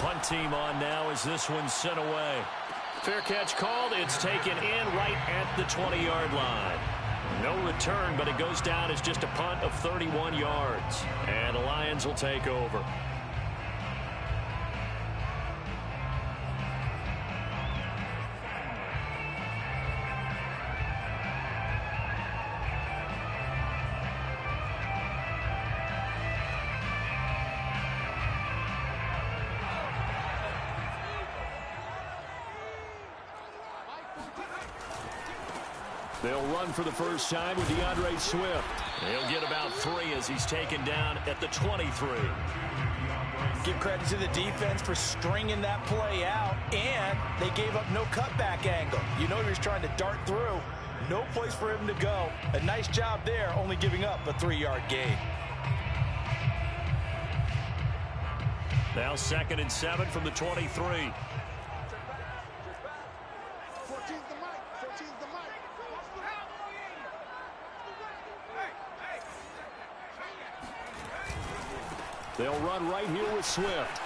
punt team on now as this one's sent away. Fair catch called. It's taken in right at the 20-yard line. No return, but it goes down as just a punt of 31 yards. And the Lions will take over. They'll run for the first time with DeAndre Swift. He'll get about 3 as he's taken down at the 23. Give credit to the defense for stringing that play out, and they gave up no cutback angle. You know he was trying to dart through. No place for him to go. A nice job there, only giving up a 3-yard gain. Now 2nd and 7 from the 23. They'll run right here with Swift.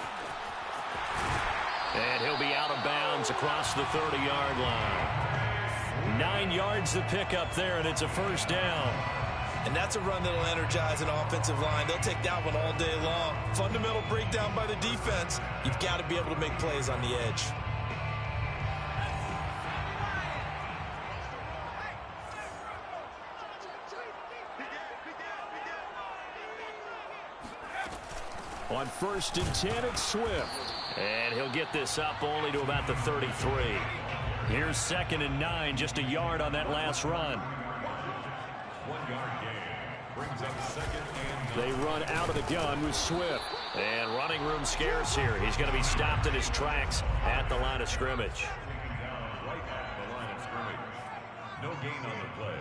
And he'll be out of bounds across the 30-yard line. 9 yards to pick up there, and it's a first down. And that's a run that'll energize an offensive line. They'll take that one all day long. Fundamental breakdown by the defense. You've got to be able to make plays on the edge. On 1st and 10, it's Swift. And he'll get this up only to about the 33. Here's 2nd and 9, just a yard on that last run. 1-yard gain. Brings up 2nd and 9. They run out of the gun with Swift. And running room scarce here. He's going to be stopped in his tracks at the line of scrimmage. Right at the line of scrimmage. No gain on the play.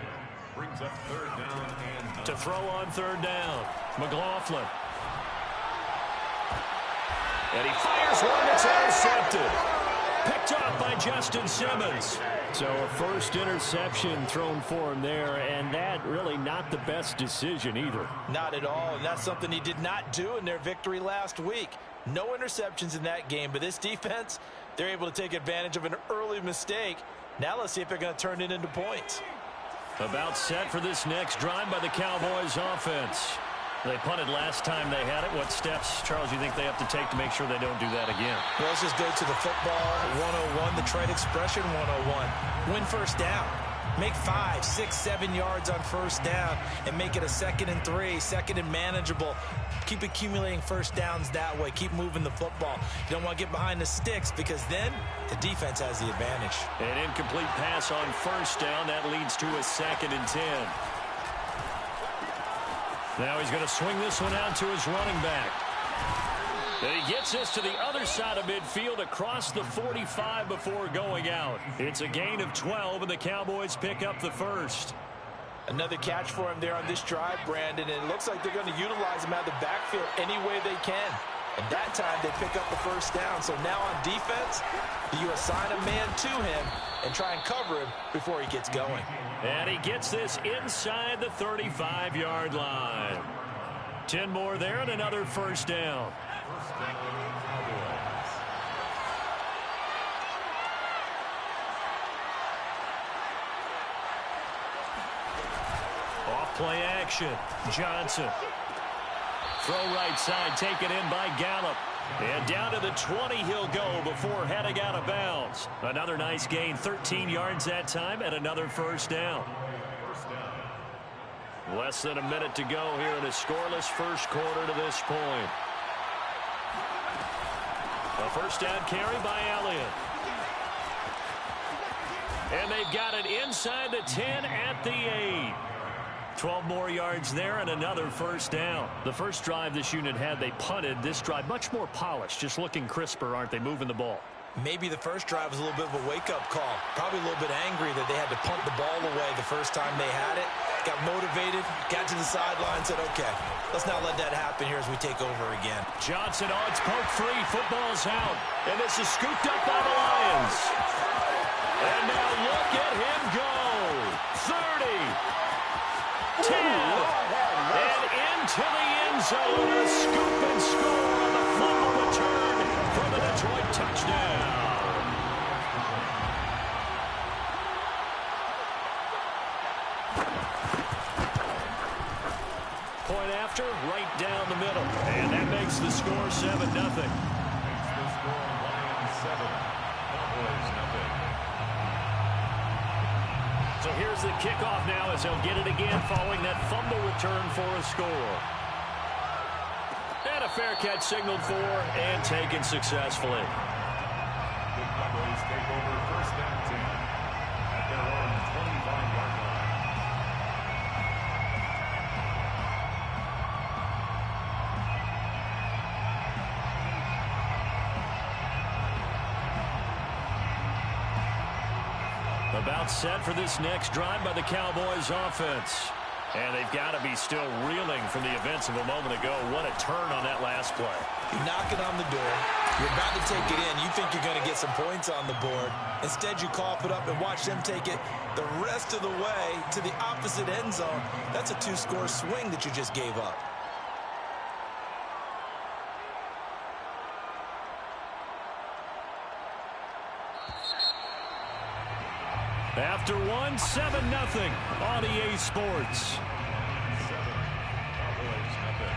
Brings up 3rd down and 9. To throw on 3rd down, McLaughlin. And he fires one that's intercepted. Picked off by Justin Simmons. So a first interception thrown for him there, and that really not the best decision either. Not at all, and that's something he did not do in their victory last week. No interceptions in that game, but this defense, they're able to take advantage of an early mistake. Now let's see if they're going to turn it into points. About set for this next drive by the Cowboys offense. They punted last time they had it. What steps, Charles, you think they have to take to make sure they don't do that again? Well, let's just go to the football 101, the trade expression 101. Win first down. Make 5, 6, 7 yards on first down and make it a 2nd and 3, 2nd and manageable. Keep accumulating first downs that way. Keep moving the football. You don't want to get behind the sticks because then the defense has the advantage. An incomplete pass on first down. That leads to a 2nd and 10. Now he's going to swing this one out to his running back. And he gets this to the other side of midfield across the 45 before going out. It's a gain of 12, and the Cowboys pick up the first. Another catch for him there on this drive, Brandon, and it looks like they're going to utilize him out of the backfield any way they can. And that time they pick up the first down. So now on defense, you assign a man to him and try and cover him before he gets going. And he gets this inside the 35-yard line. 10 more there and another first down. Off play action. Johnson. Throw right side, taken in by Gallup. And down to the 20 he'll go before heading out of bounds. Another nice gain, 13 yards that time, and another first down. Less than a minute to go here in a scoreless first quarter to this point. A first down carry by Elliott. And they've got it inside the 10 at the 8. 12 more yards there and another first down. The first drive this unit had, they punted. This drive much more polished, just looking crisper, aren't they, moving the ball? Maybe the first drive was a little bit of a wake-up call. Probably a little bit angry that they had to punt the ball away the first time they had it. Got motivated, got to the sideline, said, okay, let's not let that happen here as we take over again. Johnson on its poke free. Football's out. And this is scooped up by the Lions. And now look at him go. 30. 10, and into the end zone. A scoop and score on the fumble return from the Point after, right down the middle. And that makes the score 7-0. Makes the score Lions 7, Cowboys 0. So here's the kickoff now as he'll get it again following that fumble return for a score. And a fair catch signaled for and taken successfully. The Cowboys take over first and 10 at their own 25-yard line. About set for this next drive by the Cowboys offense. And they've got to be still reeling from the events of a moment ago. What a turn on that last play. You're knocking on the door. You're about to take it in. You think you're going to get some points on the board. Instead, you cough it up and watch them take it the rest of the way to the opposite end zone. That's a two-score swing that you just gave up. After one, 7-0 on EA Sports. 7, Cowboys 0.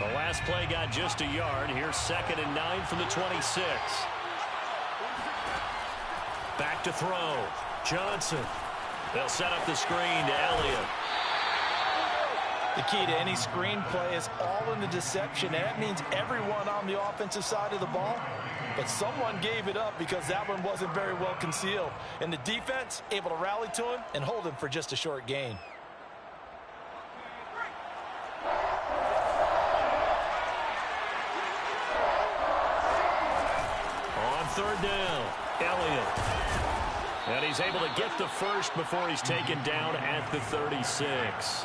The last play got just a yard. Here's 2nd and 9 from the 26. Back to throw. Johnson. They'll set up the screen to Elliott. The key to any screen play is all in the deception, and that means everyone on the offensive side of the ball. But someone gave it up because that one wasn't very well concealed. And the defense able to rally to him and hold him for just a short gain. On 3rd down, Elliott. And he's able to get the first before he's taken down at the 36.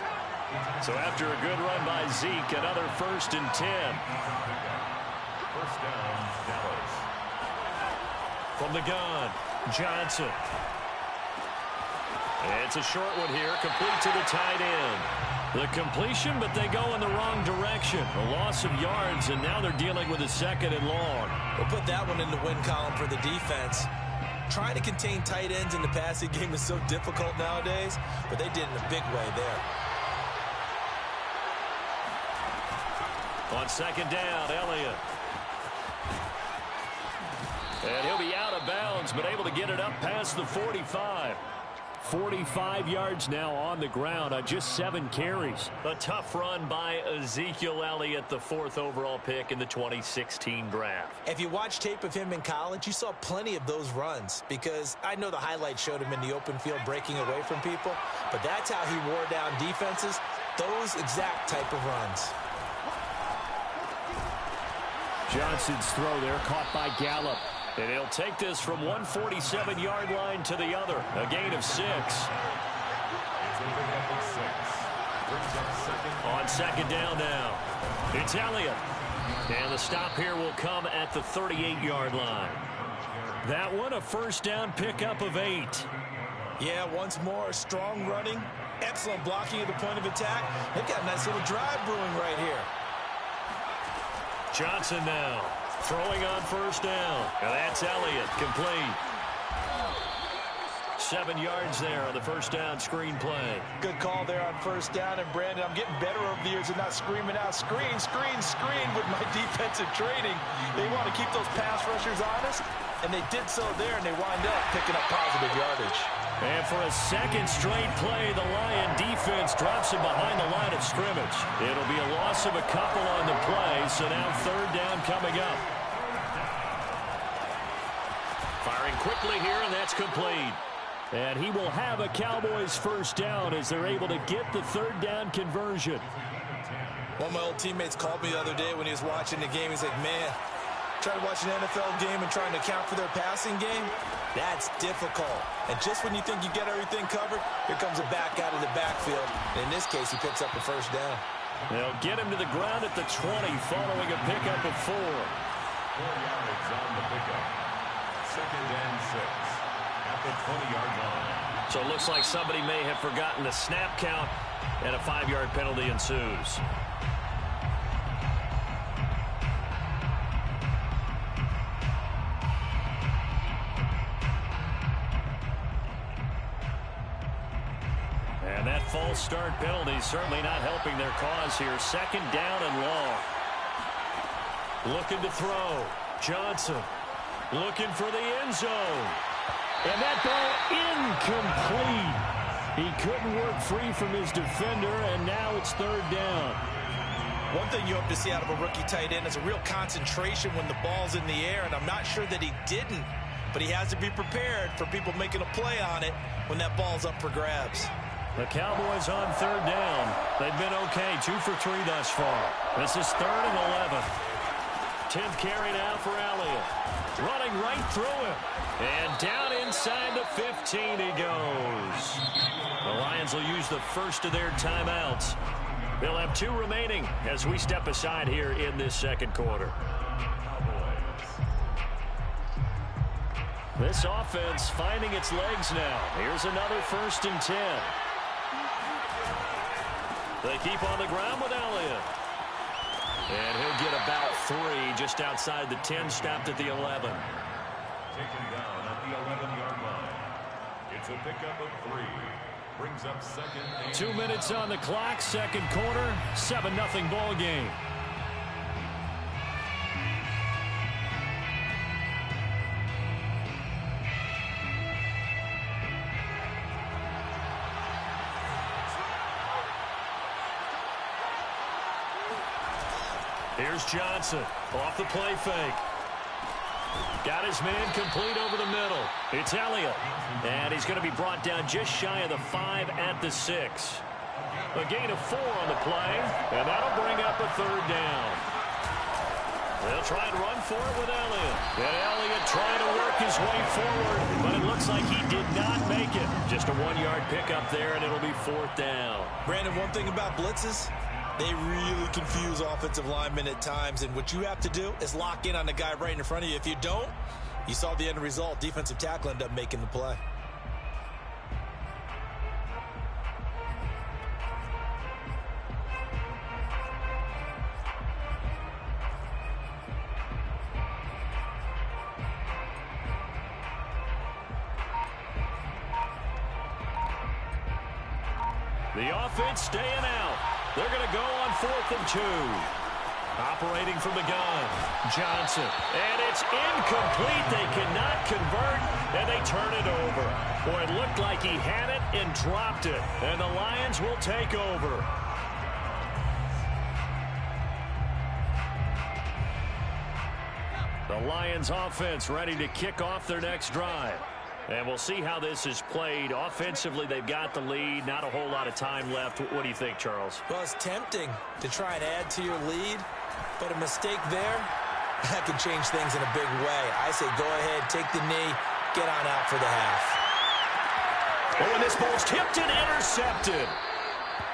So after a good run by Zeke, another 1st and 10. First down, Dallas. From the gun, Johnson. It's a short one here, complete to the tight end. The completion, but they go in the wrong direction. A loss of yards, and now they're dealing with a 2nd and long. We'll put that one in the win column for the defense. Trying to contain tight ends in the passing game is so difficult nowadays, but they did in a big way there. On 2nd down, Elliott. And he'll be out of bounds, but able to get it up past the 45. 45 yards now on the ground on just 7 carries. A tough run by Ezekiel Elliott, the 4th overall pick in the 2016 draft. If you watch tape of him in college, you saw plenty of those runs because I know the highlights showed him in the open field breaking away from people, but that's how he wore down defenses, those exact type of runs. Johnson's throw there caught by Gallup. And he'll take this from 147-yard line to the other. A gain of 6. On 2nd down now, it's Elliott. And the stop here will come at the 38-yard line. That one, a 1st down pickup of 8. Yeah, once more, strong running, excellent blocking at the point of attack. They've got a nice little drive brewing right here. Johnson now. Throwing on 1st down. And that's Elliott, complete. 7 yards there on the 1st down screen play. Good call there on 1st down. And, Brandon, I'm getting better over the years and not screaming out, screen, screen, screen with my defensive training. They want to keep those pass rushers honest, and they did so there, and they wind up picking up positive yardage. And for a 2nd straight play, the Lion defense drops him behind the line of scrimmage. It'll be a loss of a couple on the play, so now 3rd down coming up. Firing quickly here, and that's complete. And he will have a Cowboys 1st down as they're able to get the 3rd down conversion. One of my old teammates called me the other day when he was watching the game. He's like, man, trying to watch an NFL game and trying to account for their passing game, that's difficult. And just when you think you get everything covered, here comes a back out of the backfield. And in this case, he picks up the 1st down. They'll get him to the ground at the 20 following a pickup of 4. 4 yards on the pickup. 2nd and 6 at the 20-yard line. So it looks like somebody may have forgotten the snap count, and a 5-yard penalty ensues. false start penalty certainly not helping their cause here. Second down and long. Looking to throw. Johnson looking for the end zone. And that ball incomplete. He couldn't work free from his defender, and now it's third down. One thing you hope to see out of a rookie tight end is a real concentration when the ball's in the air, and I'm not sure that he didn't, but he has to be prepared for people making a play on it when that ball's up for grabs. The Cowboys on third down. They've been okay, 2 for 3 thus far. This is 3rd and 11. 10th carry now for Elliott. Running right through him. And down inside the 15 he goes. The Lions will use the first of their timeouts. They'll have 2 remaining as we step aside here in this second quarter. This offense finding its legs now. Here's another 1st and 10. They keep on the ground with Elliott. And he'll get about 3 just outside the 10, stopped at the 11. Taken down at the 11-yard line. It's a pickup of 3. Brings up 2nd and 2 minutes on the clock, second quarter, 7-0 ball game. Here's Johnson off the play fake. Got his man complete over the middle. It's Elliott. And he's going to be brought down just shy of the 5 at the 6. A gain of 4 on the play. And that'll bring up a 3rd down. They'll try and run for it with Elliott. And Elliott trying to work his way forward. But it looks like he did not make it. Just a 1-yard pickup there, and it'll be 4th down. Brandon, one thing about blitzes, they really confuse offensive linemen at times, and what you have to do is lock in on the guy right in front of you. If you don't, you saw the end result. Defensive tackle ended up making the play. The offense staying out. They're going to go on 4th and 2. Operating from the gun. Johnson. And it's incomplete. They cannot convert, and they turn it over. Boy, it looked like he had it and dropped it. And the Lions will take over. The Lions offense ready to kick off their next drive. And we'll see how this is played. Offensively, they've got the lead. Not a whole lot of time left. What do you think, Charles? Well, it's tempting to try and add to your lead, but a mistake there, that can change things in a big way. I say go ahead, take the knee, get on out for the half. Oh, and this ball's tipped and intercepted.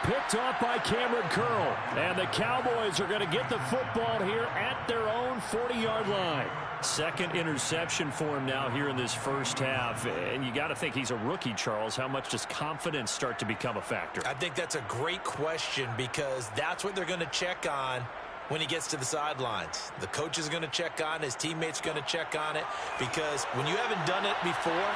Picked off by Cameron Curl. And the Cowboys are going to get the football here at their own 40-yard line. Second interception for him now here in this first half. And you got to think he's a rookie, Charles. How much does confidence start to become a factor? I think that's a great question, because that's what they're going to check on when he gets to the sidelines. The coach is going to check on it. His teammates are going to check on it, because when you haven't done it before,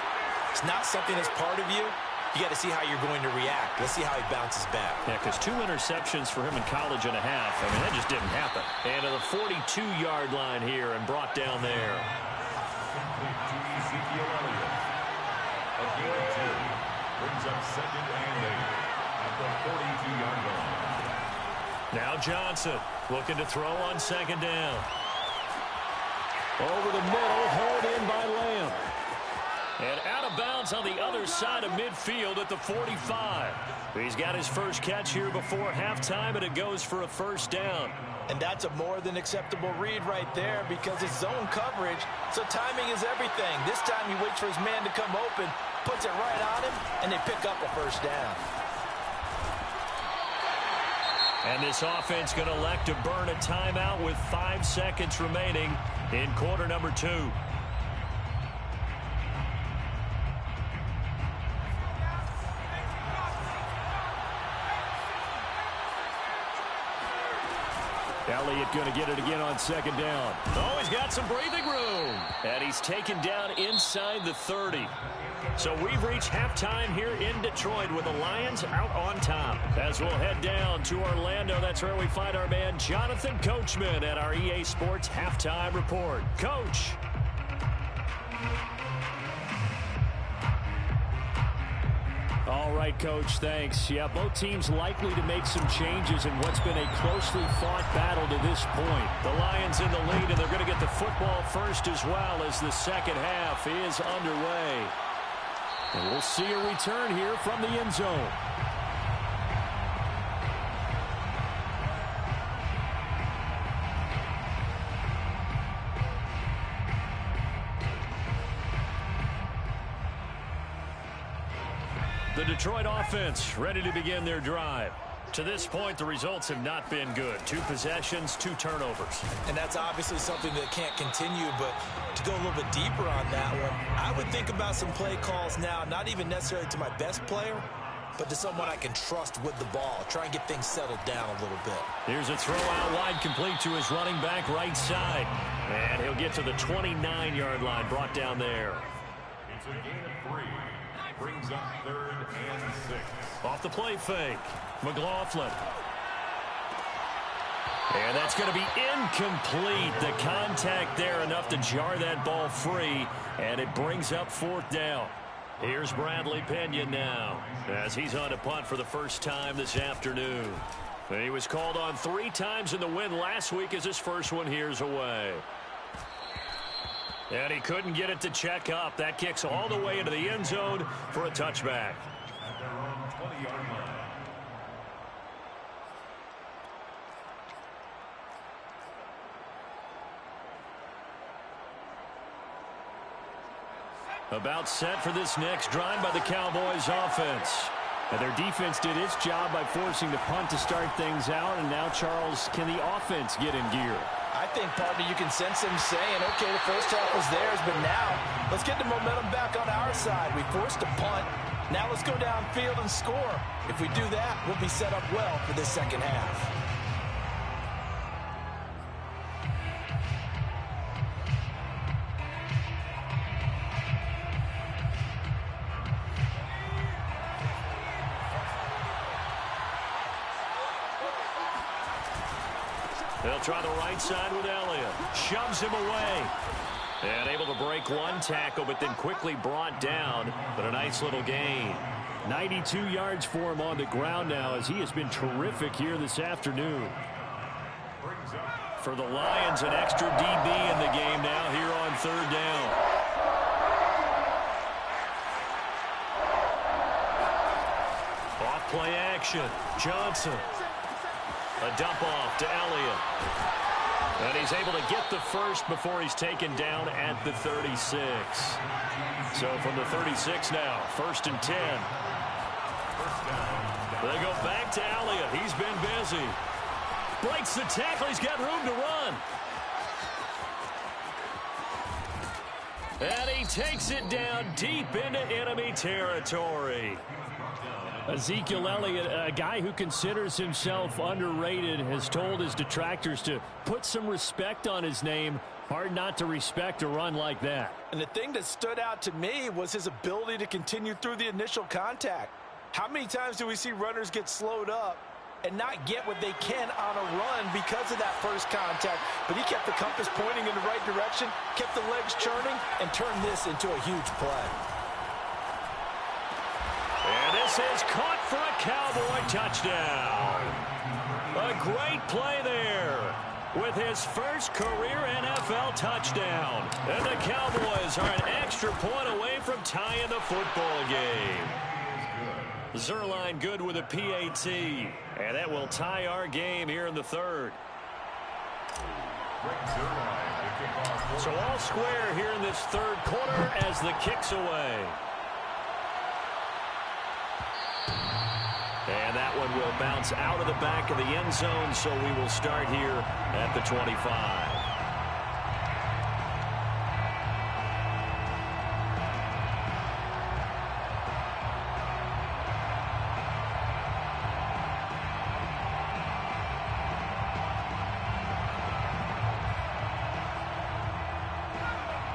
it's not something that's part of you. You got to see how you're going to react. Let's see how he bounces back. Yeah, because 2 interceptions for him in college and a half. I mean, that just didn't happen. And to the 42-yard line here and brought down there. Ezekiel Elliott. A gain of 2. Brings up 2nd and 8 at the 42-yard line. Now Johnson looking to throw on 2nd down. Over the middle, hauled in by Lamb. And out of bounds on the other side of midfield at the 45. He's got his first catch here before halftime, and it goes for a 1st down. And that's a more than acceptable read right there, because it's zone coverage, so timing is everything. This time he waits for his man to come open, puts it right on him, and they pick up a 1st down. And this offense going to elect to burn a timeout with 5 seconds remaining in quarter number 2. Elliott going to get it again on 2nd down. Oh, he's got some breathing room. zone. And he's taken down inside the 30. So we've reached halftime here in Detroit with the Lions out on top. As we'll head down to Orlando, that's where we find our man Jonathan Coachman at our EA Sports Halftime Report. Coach. All right, Coach, thanks. Yeah, both teams likely to make some changes in what's been a closely fought battle to this point. The Lions in the lead, and they're going to get the football first as well as the second half is underway. And we'll see a return here from the end zone. The Detroit offense ready to begin their drive. To this point, the results have not been good. 2 possessions, 2 turnovers. And that's obviously something that can't continue, but to go a little bit deeper on that one, I would think about some play calls now, not even necessarily to my best player, but to someone I can trust with the ball. Try and get things settled down a little bit. Here's a throw out wide, complete to his running back right side. And he'll get to the 29-yard line, brought down there. It's a gain of 3. Brings up 3rd and 6. Off the play fake, McLaughlin. And that's going to be incomplete. The contact there enough to jar that ball free, and it brings up 4th down. Here's Bradley Pinion now as he's on a punt for the first time this afternoon. He was called on 3 times in the win last week as his first one here's away. And he couldn't get it to check up. That kicks all the way into the end zone for a touchback. At their own 20-yard line. About set for this next drive by the Cowboys offense. And their defense did its job by forcing the punt to start things out. And now, Charles, can the offense get in gear? I think, partner, you can sense them saying, okay, the first half was theirs, but now let's get the momentum back on our side. We forced a punt. Now let's go downfield and score. If we do that, we'll be set up well for this second half. They'll try the right side with Elliott. Shoves him away. And able to break one tackle, but then quickly brought down. But a nice little gain. 92 yards for him on the ground now as he has been terrific here this afternoon. For the Lions, an extra DB in the game now here on 3rd down. Off play action. Johnson. A dump off to Elliott. And he's able to get the first before he's taken down at the 36. So from the 36 now, 1st and 10. They go back to Elliott. He's been busy. Breaks the tackle. He's got room to run. And he takes it down deep into enemy territory. Ezekiel Elliott, a guy who considers himself underrated, has told his detractors to put some respect on his name. Hard not to respect a run like that. And the thing that stood out to me was his ability to continue through the initial contact. How many times do we see runners get slowed up and not get what they can on a run because of that first contact? But he kept the compass pointing in the right direction, kept the legs churning, and turned this into a huge play. And this is caught for a Cowboy touchdown. A great play there with his first career NFL touchdown. And the Cowboys are an extra point away from tying the football game. Zuerlein good with a PAT. And that will tie our game here in the 3rd. So all square here in this 3rd quarter as the kick's away. And that one will bounce out of the back of the end zone, so we will start here at the 25.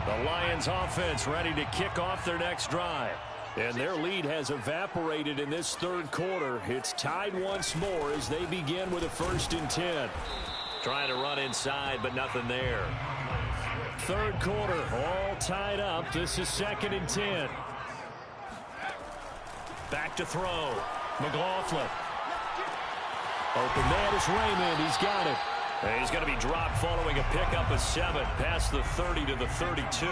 The Lions offense ready to kick off their next drive. And their lead has evaporated in this third quarter. It's tied once more as they begin with a 1st and 10. Trying to run inside, but nothing there. Third quarter, all tied up. This is 2nd and 10. Back to throw. McLaughlin. Open man is Raymond. He's got it. And he's going to be dropped following a pickup of 7 past the 30 to the 32.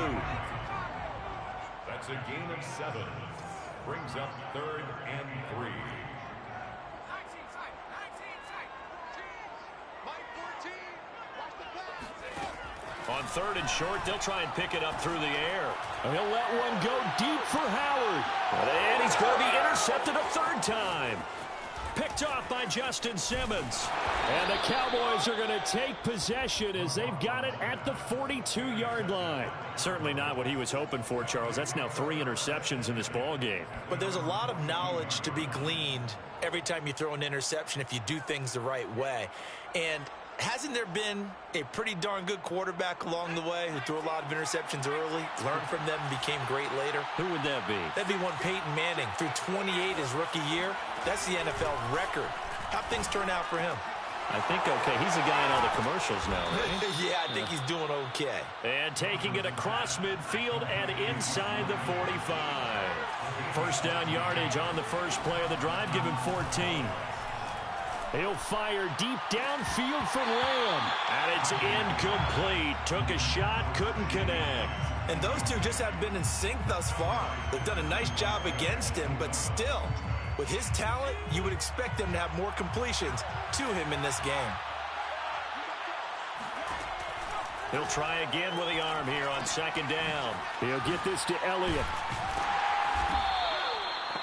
That's a gain of 7. Brings up 3rd and 3. On 3rd and short, they'll try and pick it up through the air. And he'll let one go deep for Howard. And he's going to be intercepted a 3rd time. Picked off by Justin Simmons. And the Cowboys are going to take possession as they've got it at the 42-yard line. Certainly not what he was hoping for, Charles. That's now 3 interceptions in this ball game. But there's a lot of knowledge to be gleaned every time you throw an interception if you do things the right way. And hasn't there been a pretty darn good quarterback along the way who threw a lot of interceptions early, learned from them, and became great later? Who would that be? That'd be one Peyton Manning. Threw 28 his rookie year. That's the NFL record. How'd things turn out for him? I think okay. He's the guy in all the commercials now, right? Yeah, I think he's doing okay. And taking it across midfield and inside the 45. 1st down yardage on the first play of the drive. Give him 14. He'll fire deep downfield for Lamb. And it's incomplete. Took a shot, couldn't connect. And those two just have been in sync thus far. They've done a nice job against him, but still, with his talent, you would expect them to have more completions to him in this game. He'll try again with the arm here on 2nd down. He'll get this to Elliott.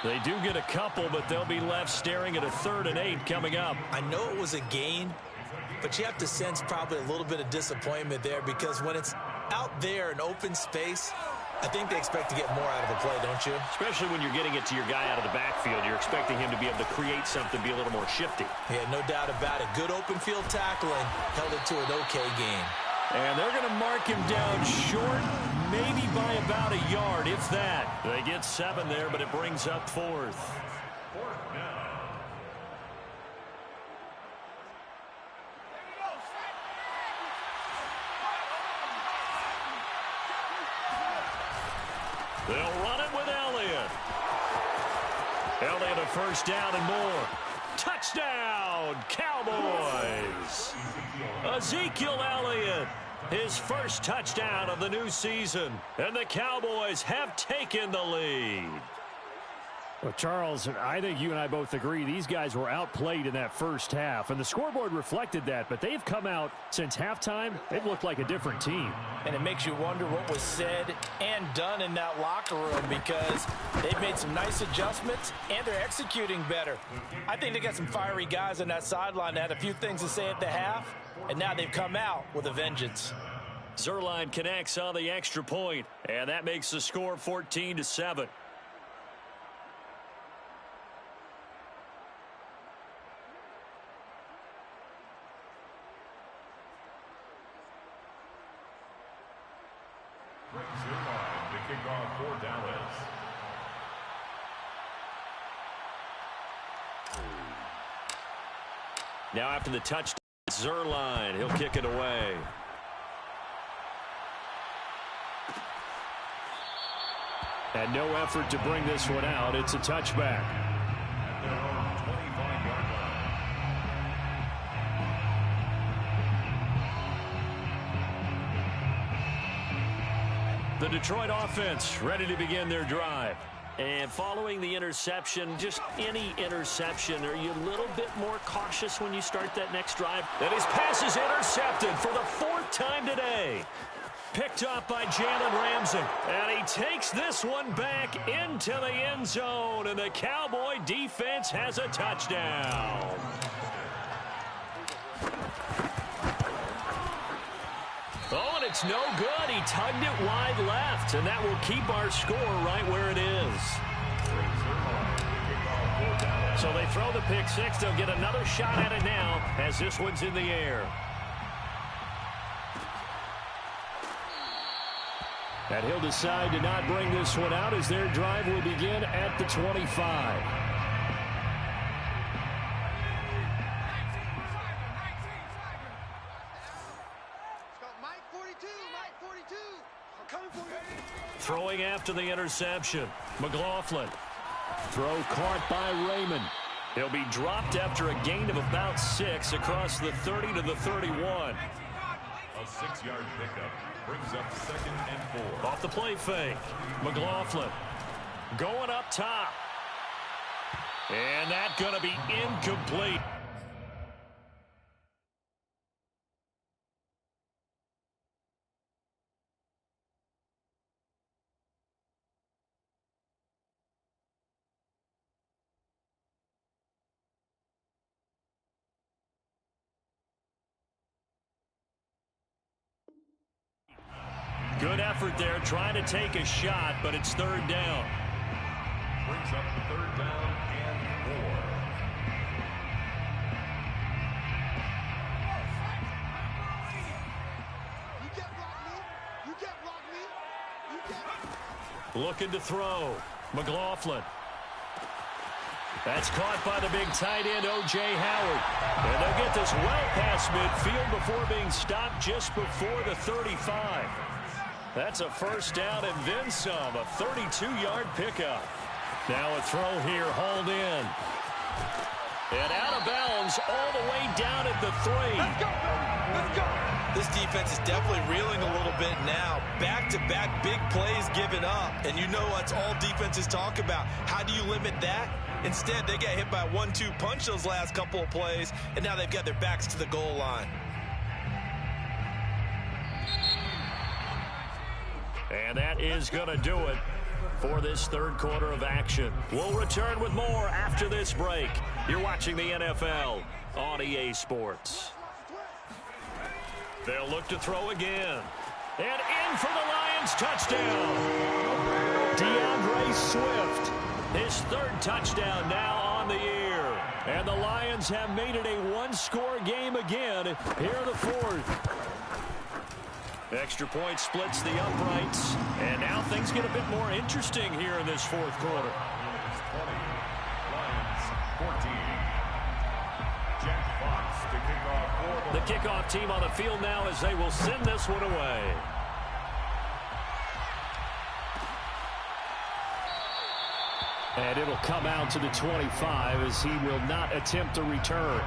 They do get a couple, but they'll be left staring at a 3rd and 8 coming up. I know it was a gain, but you have to sense probably a little bit of disappointment there because when it's out there in open space, I think they expect to get more out of the play, don't you? Especially when you're getting it to your guy out of the backfield. You're expecting him to be able to create something, be a little more shifty. Yeah, no doubt about it. Good open field tackling held it to an okay gain. And they're going to mark him down short, maybe by about a yard, if that. They get 7 there, but it brings up 4th. They'll run it with Elliott. Elliott a 1st down and more. Touchdown, Cowboys. Ezekiel Elliott, his 1st touchdown of the new season. And the Cowboys have taken the lead. Well, Charles, I think you and I both agree these guys were outplayed in that first half, and the scoreboard reflected that, but they've come out since halftime. They've looked like a different team. And it makes you wonder what was said and done in that locker room because they've made some nice adjustments, and they're executing better. I think they got some fiery guys on that sideline that had a few things to say at the half, and now they've come out with a vengeance. Zuerlein connects on the extra point, and that makes the score 14-7. Zuerlein to kick off for Dallas. Now after the touchdown, Zuerlein, he'll kick it away. And no effort to bring this one out. It's a touchback. At their own 25-yard line. The Detroit offense ready to begin their drive. And following the interception, just any interception, are you a little bit more cautious when you start that next drive? And his pass is intercepted for the 4th time today. Picked up by Jalen Ramsey. And he takes this one back into the end zone. And the Cowboy defense has a touchdown. Oh, and it's no good. He tugged it wide left. And that will keep our score right where it is. So they throw the pick six. They'll get another shot at it now as this one's in the air. And he'll decide to not bring this one out as their drive will begin at the 25. Throwing after the interception. McLaughlin. Throw caught by Raymond. He'll be dropped after a gain of about 6 across the 30 to the 31. A 6-yard pickup brings up 2nd and 4. Off the play fake. McLaughlin going up top. And that's going to be incomplete. Good effort there, trying to take a shot, but it's 3rd down. Brings up 3rd down and 4. Looking to throw. McLaughlin. That's caught by the big tight end, O.J. Howard. And they'll get this well past midfield before being stopped just before the 35. That's a 1st down and then some, a 32-yard pickup. Now a throw here, hauled in. And out of bounds all the way down at the 3. Let's go! Let's go! This defense is definitely reeling a little bit now. Back-to-back big plays given up. And you know that's all defenses talk about. How do you limit that? Instead, they got hit by a 1-2 punch those last couple of plays, and now they've got their backs to the goal line. And that is going to do it for this 3rd quarter of action. We'll return with more after this break. You're watching the NFL on EA Sports. They'll look to throw again. And in for the Lions, touchdown. DeAndre Swift, his 3rd touchdown now on the year. And the Lions have made it a 1-score game again here in the 4th. Extra point splits the uprights. And now things get a bit more interesting here in this 4th quarter. 20, Lions 14. Jack Fox to kick off for the kickoff team on the field now as they will send this one away. And it'll come out to the 25 as he will not attempt to return.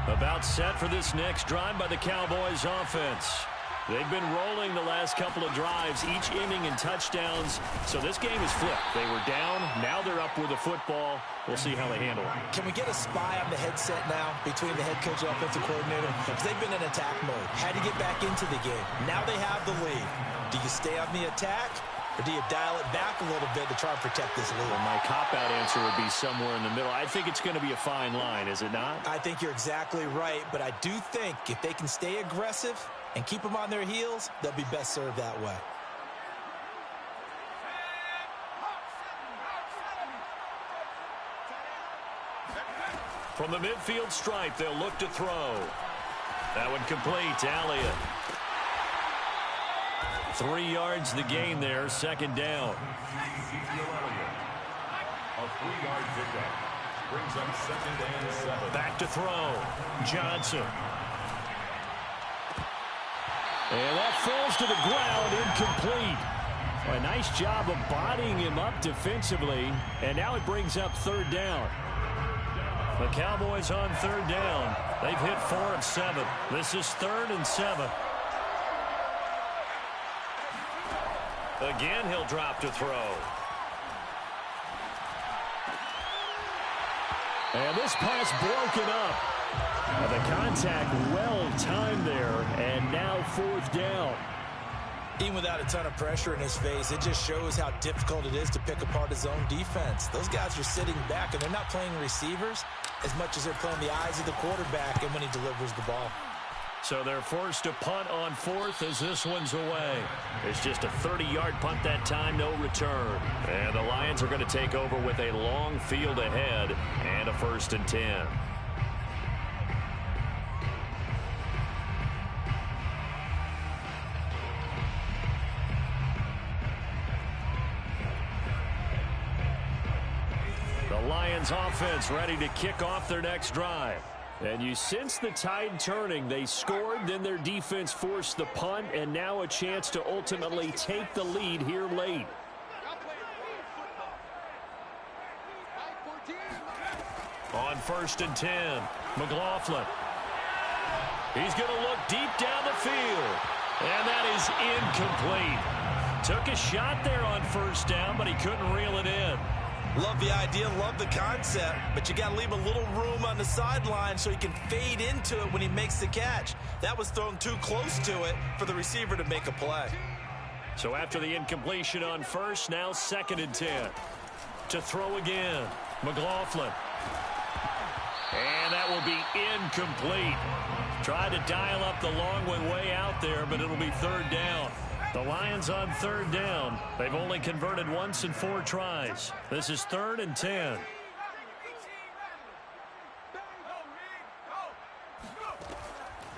About set for this next drive by the Cowboys offense. They've been rolling the last couple of drives, each ending in touchdowns. So this game is flipped. They were down. Now they're up with the football. We'll see how they handle it. Can we get a spy on the headset now between the head coach and offensive coordinator? Because they've been in attack mode. Had to get back into the game. Now they have the lead. Do you stay on the attack, or do you dial it back a little bit to try and protect this lead? Well, my cop-out answer would be somewhere in the middle. I think it's going to be a fine line, is it not? I think you're exactly right, but I do think if they can stay aggressive and keep them on their heels, they'll be best served that way. From the midfield stripe, they'll look to throw. That one complete. Elliott. 3 yards the gain there, 2nd down. A 3-yard pickup brings up 2nd and 7. Back to throw. Johnson. And that falls to the ground, incomplete. Well, a nice job of bodying him up defensively, and now it brings up 3rd down. The Cowboys on 3rd down. They've hit 4 of 7. This is 3rd and 7. Again, he'll drop to throw. And this pass broken up. And the contact well timed there, and now 4th down. Even without a ton of pressure in his face, it just shows how difficult it is to pick apart his own defense. Those guys are sitting back, and they're not playing receivers as much as they're playing the eyes of the quarterback and when he delivers the ball. So they're forced to punt on 4th as this one's away. It's just a 30-yard punt that time, no return. And the Lions are going to take over with a long field ahead and a 1st and 10. Lions offense ready to kick off their next drive. And you sense the tide turning. They scored, then their defense forced the punt, and now a chance to ultimately take the lead here late. On 1st and 10, McLaughlin. He's going to look deep down the field. And that is incomplete. Took a shot there on 1st down, but he couldn't reel it in. Love the idea, love the concept, but you got to leave a little room on the sideline so he can fade into it when he makes the catch. That was thrown too close to it for the receiver to make a play. So after the incompletion on 1st, now 2nd and 10. To throw again, McLaughlin. And that will be incomplete. Tried to dial up the long one way out there, but it'll be 3rd down. The Lions on 3rd down. They've only converted once in 4 tries. This is 3rd and 10.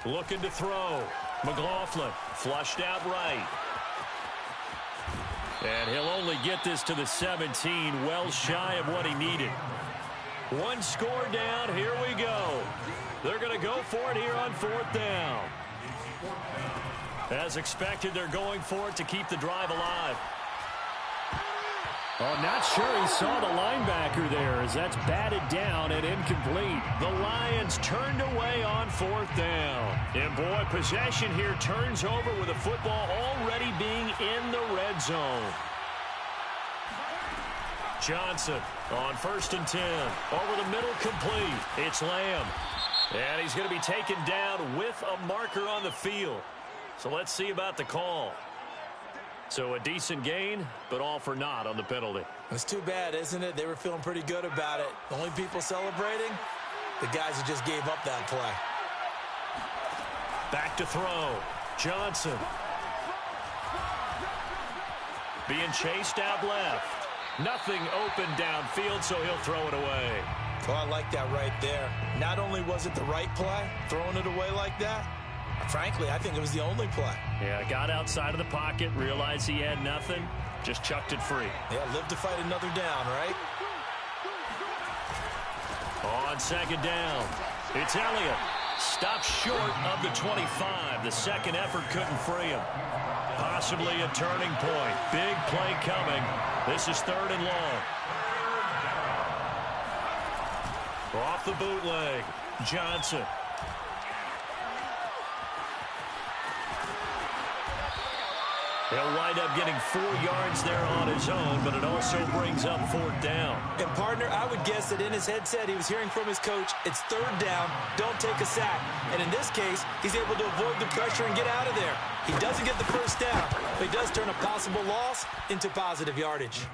Looking to throw. McLaughlin flushed out right. And he'll only get this to the 17, well shy of what he needed. 1 score down. Here we go. They're going to go for it here on 4th down. As expected, they're going for it to keep the drive alive. Oh, not sure he saw the linebacker there as that's batted down and incomplete. The Lions turned away on 4th down. And boy, possession here turns over with the football already being in the red zone. Johnson on 1st and 10. Over the middle, complete. It's Lamb. And he's going to be taken down with a marker on the field. So let's see about the call. So a decent gain, but all for naught on the penalty. It's too bad, isn't it? They were feeling pretty good about it. The only people celebrating, the guys who just gave up that play. Back to throw. Johnson. Being chased out left. Nothing open downfield, so he'll throw it away. Oh, I like that right there. Not only was it the right play, throwing it away like that, frankly, I think it was the only play. Yeah, got outside of the pocket, realized he had nothing, just chucked it free. Yeah, live to fight another down, right? On 2nd down, it's Elliott. Stopped short of the 25. The second effort couldn't free him. Possibly a turning point. Big play coming. This is 3rd and long. Off the bootleg, Johnson. He'll wind up getting 4 yards there on his own, but it also brings up 4th down. And, partner, I would guess that in his headset he was hearing from his coach, it's 3rd down, don't take a sack. And in this case, he's able to avoid the pressure and get out of there. He doesn't get the 1st down, but he does turn a possible loss into positive yardage.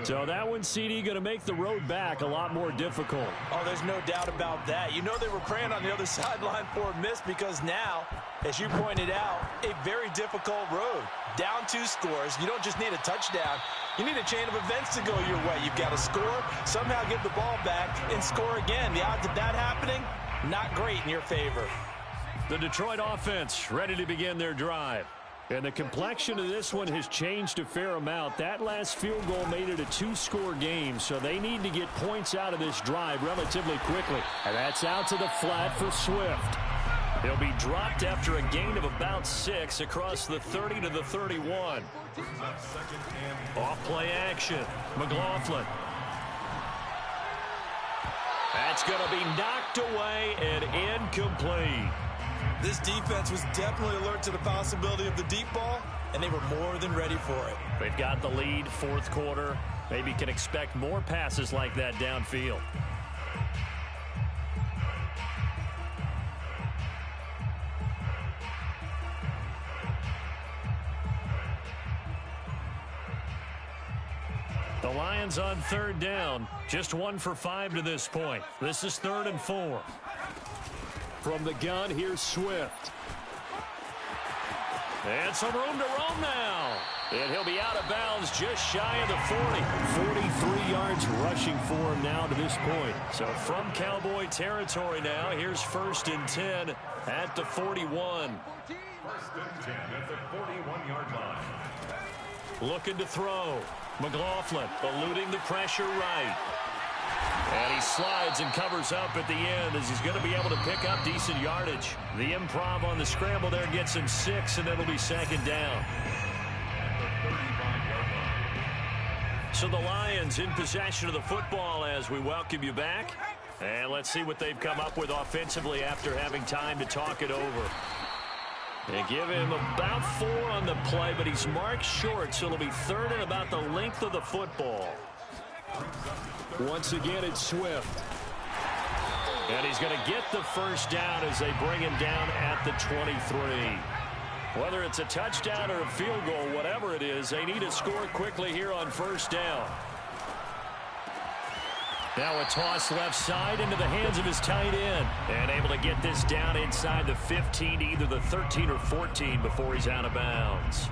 So that one, CD, going to make the road back a lot more difficult. Oh, there's no doubt about that. You know they were praying on the other sideline for a miss because now, as you pointed out, a very difficult road. Down 2 scores. You don't just need a touchdown. You need a chain of events to go your way. You've got to score, somehow get the ball back, and score again. The odds of that happening, not great in your favor. The Detroit offense ready to begin their drive. And the complexion of this one has changed a fair amount. That last field goal made it a 2-score game, so they need to get points out of this drive relatively quickly. And that's out to the flat for Swift. He'll be dropped after a gain of about 6 across the 30 to the 31. Off play action. McLaughlin. That's going to be knocked away and incomplete. This defense was definitely alert to the possibility of the deep ball, and they were more than ready for it. They've got the lead, 4th quarter. Maybe can expect more passes like that downfield. The Lions on 3rd down, just 1 for 5 to this point. This is 3rd and 4. From the gun, here's Swift. And some room to roam now. And he'll be out of bounds just shy of the 40. 43 yards rushing for him now to this point. So from Cowboy territory now, here's 1st and 10 at the 41. 1st and 10 at the 41-yard line. Looking to throw. McLaughlin eluding the pressure right. And he slides and covers up at the end as he's going to be able to pick up decent yardage. The improv on the scramble there gets him 6, and it'll be second down. So the Lions in possession of the football as we welcome you back. And let's see what they've come up with offensively after having time to talk it over. They give him about 4 on the play, but he's marked short, so it'll be third and about the length of the football. Once again, it's Swift. And he's going to get the first down as they bring him down at the 23. Whether it's a touchdown or a field goal, whatever it is, they need to score quickly here on first down. Now a toss left side into the hands of his tight end. And able to get this down inside the 15 to either the 13 or 14 before he's out of bounds.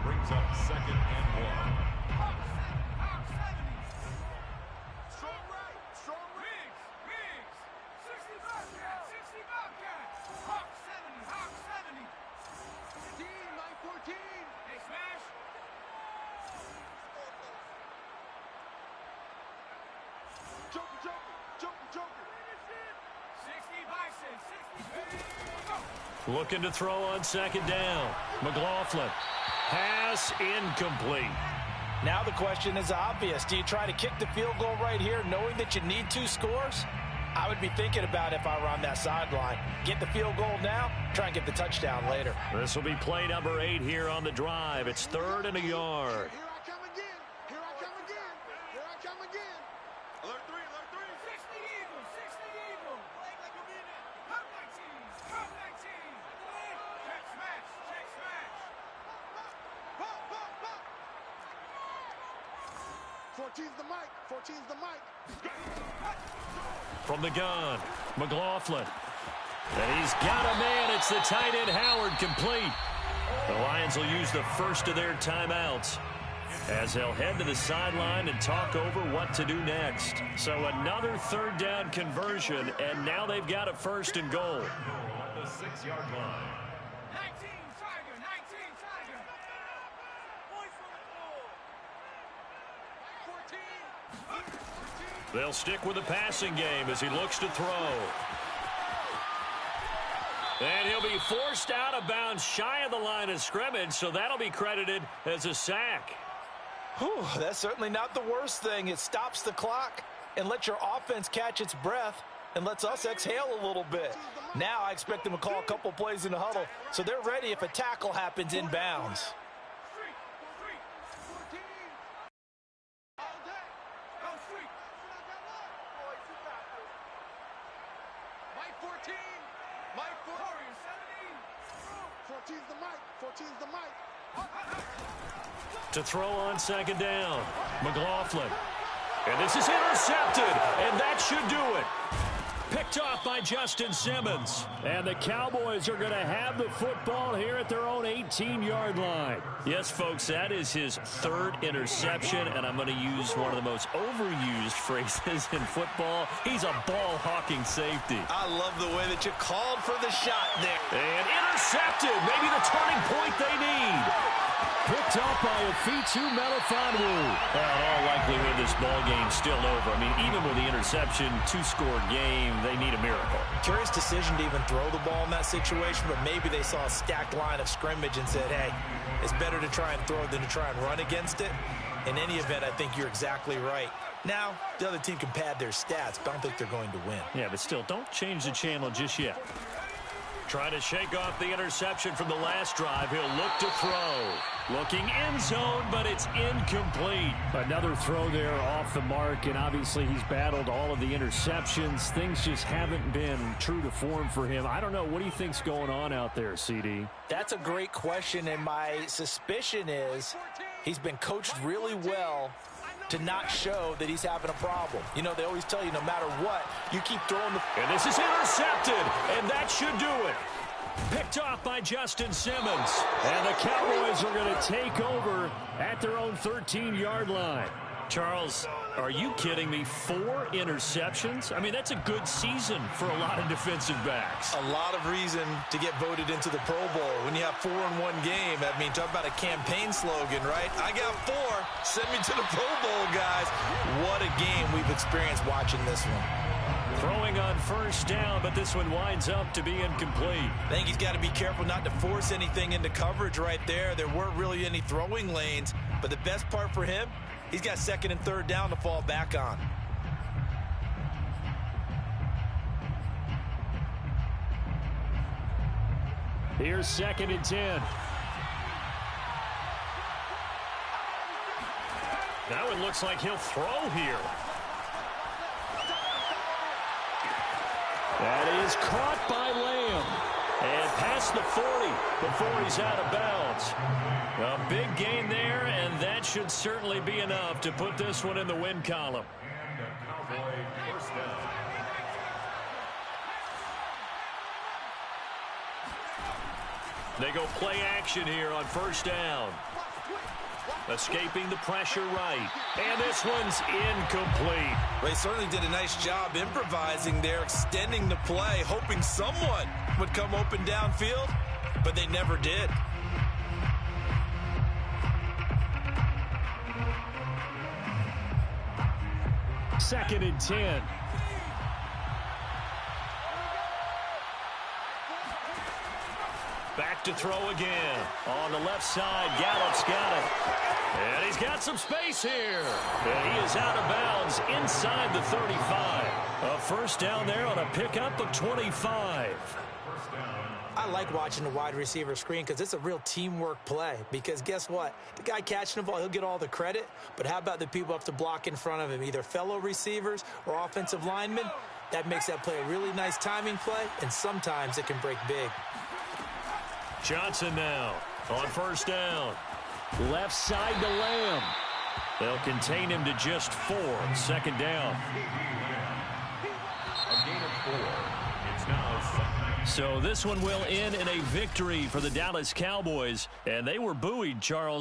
Brings up second and 1. Looking to throw on second down. McLaughlin. Pass incomplete. Now the question is obvious. Do you try to kick the field goal right here knowing that you need 2 scores? I would be thinking about it if I were on that sideline. Get the field goal now, try and get the touchdown later. This will be play number 8 here on the drive. It's 3rd and a yard. Here I come again. Here I come again. Here I come again. Alert 3, alert 3. 60 Eagles, 60 Eagles. Play like a minute. Hot 19, hot 19. Check smash, check smash. Pop, pop, pop. 14's the mic, 14's the mic. From the gun, McLaughlin. And he's got a man. It's the tight end, Howard, complete. The Lions will use the first of their timeouts as they'll head to the sideline and talk over what to do next. So another 3rd down conversion, and now they've got a 1st and goal. At the 6-yard line. 19 Tiger, 19 Tiger. Boys from the 14. 14. They'll stick with the passing game as he looks to throw. And he'll be forced out of bounds shy of the line of scrimmage, so that'll be credited as a sack. Whew, that's certainly not the worst thing. It stops the clock and lets your offense catch its breath and lets us exhale a little bit. Now I expect them to call a couple plays in the huddle, so they're ready if a tackle happens in bounds. To throw on second down, McLaughlin. And this is intercepted, and that should do it. Picked off by Justin Simmons. And the Cowboys are going to have the football here at their own 18-yard line. Yes, folks, that is his 3rd interception, and I'm going to use one of the most overused phrases in football. He's a ball-hawking safety. I love the way that you called for the shot there. And intercepted, maybe the turning point they need. Picked up by Afitu Melifonwu. Well, in all likelihood, this ball game's still over. I mean, even with the interception, 2-score game, they need a miracle. Curious decision to even throw the ball in that situation, but maybe they saw a stacked line of scrimmage and said, hey, it's better to try and throw than to try and run against it. In any event, I think you're exactly right. Now, the other team can pad their stats, but I don't think they're going to win. Yeah, but still, don't change the channel just yet. Trying to shake off the interception from the last drive. He'll look to throw. Looking end zone, but it's incomplete. Another throw there off the mark, and obviously he's battled all of the interceptions. Things just haven't been true to form for him. I don't know. What do you think's going on out there, CD? That's a great question, and my suspicion is he's been coached really well to not show that he's having a problem. You know, they always tell you no matter what, you keep throwing the... And this is intercepted, and that should do it. Picked off by Justin Simmons. And the Cowboys are going to take over at their own 13-yard line. Charles, are you kidding me? 4 interceptions? I mean, that's a good season for a lot of defensive backs. A lot of reason to get voted into the Pro Bowl. When you have 4 in one game, I mean, talk about a campaign slogan, right? I got 4. Send me to the Pro Bowl, guys. What a game we've experienced watching this one. Throwing on first down, but this one winds up to be incomplete. I think he's got to be careful not to force anything into coverage right there. There weren't really any throwing lanes, but the best part for him, he's got 2nd and 3rd down to fall back on. Here's 2nd and 10. Now it looks like he'll throw here. That is caught by Lamb. And past the 40 before he's out of bounds. A big gain there, and that should certainly be enough to put this one in the win column. And a Cowboy first down. They go play action here on first down. Escaping the pressure right. And this one's incomplete. They certainly did a nice job improvising there, extending the play, hoping someone would come open downfield, but they never did. Second and 10. Back to throw again. On the left side, Gallup's got it. And he's got some space here. And he is out of bounds inside the 35. A first down there on a pickup of 25. I like watching the wide receiver screen because it's a real teamwork play. Because guess what? The guy catching the ball, he'll get all the credit. But how about the people up to block in front of him, either fellow receivers or offensive linemen? That makes that play a really nice timing play, and sometimes it can break big. Johnson now on first down. Left side to Lamb. They'll contain him to just 4. 2nd down. A gain of 4. It's now 2nd. So this one will end in a victory for the Dallas Cowboys. And they were buoyed, Charles,